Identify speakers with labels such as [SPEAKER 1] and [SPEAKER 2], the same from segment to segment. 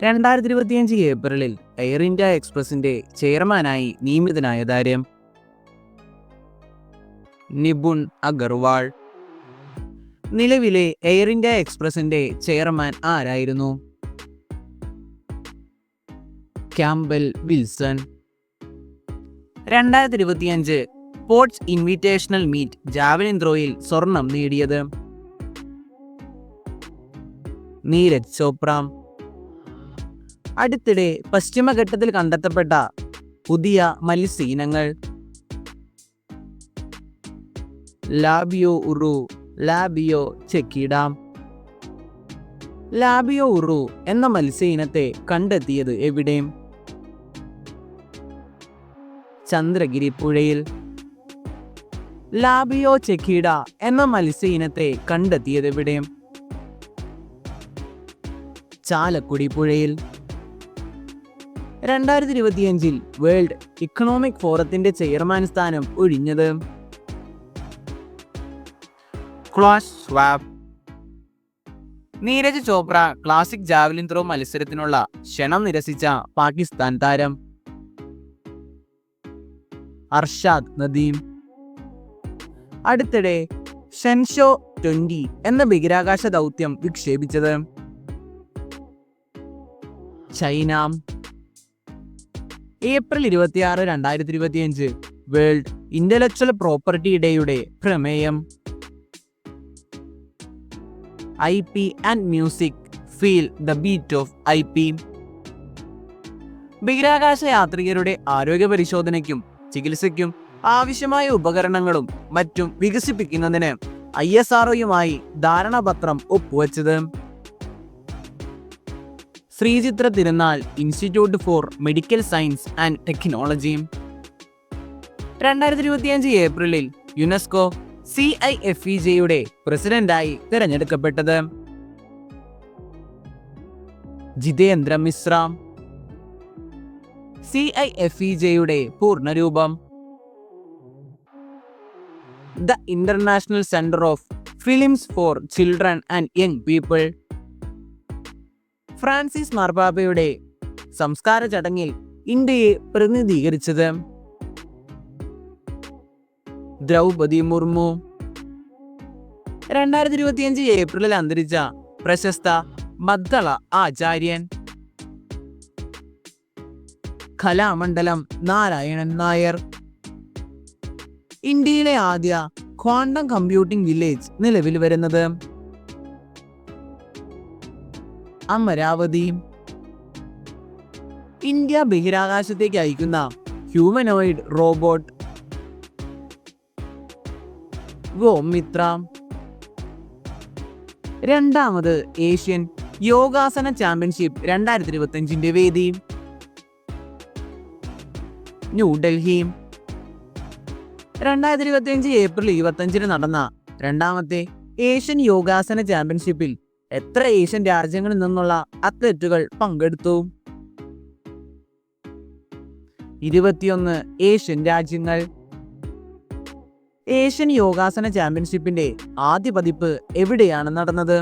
[SPEAKER 1] 2025 ഏപ്രിലിൽ air India എക്സ്പ്രസിന്റെ ചെയർമാനായി നിയമിതനായ താരം നിപുൺ അഗർവാൾ. നിലവിലെ എയർ ഇന്ത്യ എക്സ്പ്രസിന്റെ ചെയർമാൻ ആരായിരുന്നു? Campbell Wilson. 2025 sports invitational meet javelin ത്രോയിൽ സ്വർണം നേടിയത്? നീരജ് ചോപ്ര. അടുത്തിടെ പശ്ചിമഘട്ടത്തിൽ കണ്ടെത്തപ്പെട്ട പുതിയ മത്സ്യ ഇനങ്ങൾ? ലാബിയോ ഉറു, ലാബിയോ ചെക്കിഡ. ലാബിയോ ഉറു എന്ന മത്സ്യ ഇനത്തെ കണ്ടെത്തിയത് എവിടെ? ചന്ദ്രഗിരി പുഴയിൽ. ലാബിയോ ചെക്കിഡ എന്ന മത്സ്യ ഇനത്തെ കണ്ടെത്തിയത് എവിടെ? ചാലക്കുടി പുഴയിൽ. 2025 വേൾഡ് ഇക്കണോമിക് ഫോറത്തിന്റെ ചെയർമാൻ സ്ഥാനം ഒഴിഞ്ഞത്? Klaus Schwab. Neeraj Chopra classic javelin throw മത്സരത്തിനുള്ള ക്ഷണം നിരസിച്ച പാകിസ്ഥാൻ താരം? അർഷാദ് നദീം. അടുത്തിടെ ഷെൻഷോ 20 എന്ന ബഹിരാകാശ ദൗത്യം വിക്ഷേപിച്ചത്? China. April 26, 2025 world intellectual property ഡേയുടെ പ്രമേയം? IP and music feel the beat of IP. ബഹിരാകാശ യാത്രികരുടെ ആരോഗ്യ പരിശോധനയ്ക്കും ചികിത്സയ്ക്കും ആവശ്യമായ ഉപകരണങ്ങളും മറ്റും വികസിപ്പിക്കുന്നതിന് ISROയുമായി ധാരണാപത്രം ഒപ്പുവെച്ചത്? ശ്രീചിത്ര തിരുനാൾ institute four medical science and technology. 2025 ഏപ്രിലിൽ യുനെസ്കോ CIFEJയുടെ പ്രസിഡന്റായി തിരഞ്ഞെടുക്കപ്പെട്ടത്? ജിതേന്ദ്ര മിശ്ര. CIFEJയുടെ പൂർണ്ണരൂപം? The international centre of films for children and young people. Francis മാർപ്പാപ്പയുടെ സംസ്കാര ചടങ്ങിൽ ഇന്ത്യയെ പ്രതിനിധീകരിച്ചത്? ദ്രൗപദി മുർമു. 2025 ഏപ്രിലിൽ അന്തരിച്ച പ്രശസ്ത മദ്ദള ആചാര്യൻ? കലാമണ്ഡലം നാരായണൻ നായർ. ഇന്ത്യയിലെ ആദ്യ ക്വാണ്ടം കമ്പ്യൂട്ടിംഗ് വില്ലേജ് നിലവിൽ വരുന്നത്? അമരാവതി. ഇന്ത്യ ബഹിരാകാശത്തേക്ക് അയക്കുന്ന ഹ്യൂമനോയിഡ് റോബോട്ട്? ഗോമിത്ര. രണ്ടാമത് ഏഷ്യൻ യോഗാസന ചാമ്പ്യൻഷിപ്പ് 2025 വേദി? ന്യൂഡൽഹി. 2025 ഏപ്രിൽ 25 നടന്ന രണ്ടാമത്തെ ഏഷ്യൻ യോഗാസന ചാമ്പ്യൻഷിപ്പിൽ എത്ര ഏഷ്യൻ രാജ്യങ്ങളിൽ നിന്നുള്ള അത്ലറ്റുകൾ പങ്കെടുത്തു? 21 ഏഷ്യൻ രാജ്യങ്ങൾ. ഏഷ്യൻ യോഗാസന ചാമ്പ്യൻഷിപ്പിന്റെ ആദ്യ പതിപ്പ് എവിടെയാണ് നടന്നത്?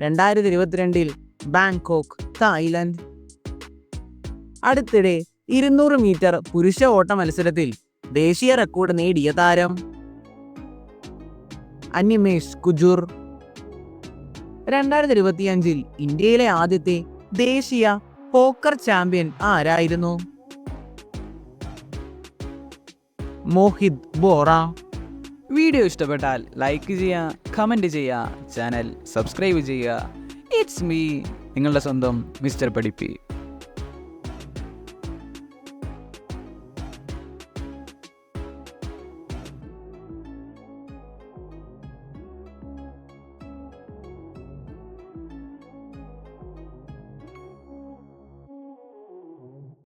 [SPEAKER 1] 2022 ബാങ്കോക്ക്, തായ്ലൻഡ്. അടുത്തിടെ 200 മീറ്റർ പുരുഷ ഓട്ട മത്സരത്തിൽ ദേശീയ റെക്കോർഡ് നേടിയ താരം? അനിമേഷ് കുജൂർ. 2025 ഇന്ത്യയിലെ ആദ്യത്തെ ദേശീയ പോക്കർ ചാമ്പ്യൻ ആരായിരുന്നു? മോഹിത് ബോറ.
[SPEAKER 2] വീഡിയോ ഇഷ്ടപ്പെട്ടാൽ ലൈക്ക് ചെയ്യുക, കമൻറ്റ് ചെയ്യുക, ചാനൽ സബ്സ്ക്രൈബ് ചെയ്യുക. ഇറ്റ്സ് മീ, നിങ്ങളുടെ സ്വന്തം മിസ്റ്റർ പഠിപ്പി.